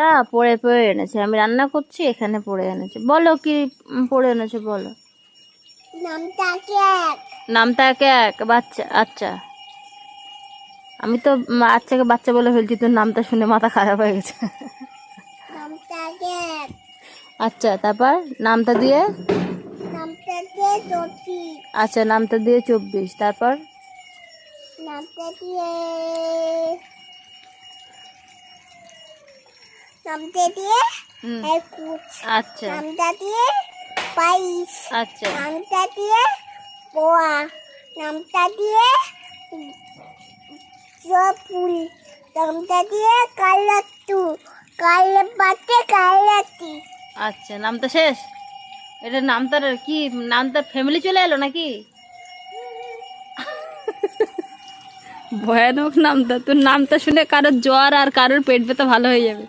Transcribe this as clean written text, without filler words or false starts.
নামটা পড়ে পড়ে এনেছে, আমি রান্না করছি এখানে পড়ে এনেছে। বলো কি পড়ে এনেছে বলো। নামটা এক এক বাচ্চা। আচ্ছা, আমি তো বাচ্চাকে বাচ্চা বলে ফেলছি, তোর নামটা শুনে মাথা খারাপ হয়ে গেছে। আচ্ছা, তারপর নামটা দিয়ে আচ্ছা, নামটা দিয়ে 24। তারপর নামটা দিয়ে 21। আচ্ছা নামটা দিয়ে 22। আচ্ছা নামটা দিয়ে পোয়া। নামটা দিয়ে ফুল। নামটা দিয়ে কালাতু কালে পাতে কালাতি। আচ্ছা, নামটা শেষ। এটা নামটার কি, নামটার ফ্যামিলি চলে এলো নাকি? ভয়ানক নামটা, তোর নামটা শুনে কারোর জ্বর আর কারোর পেট ব্যথা ভালো হয়ে যাবে।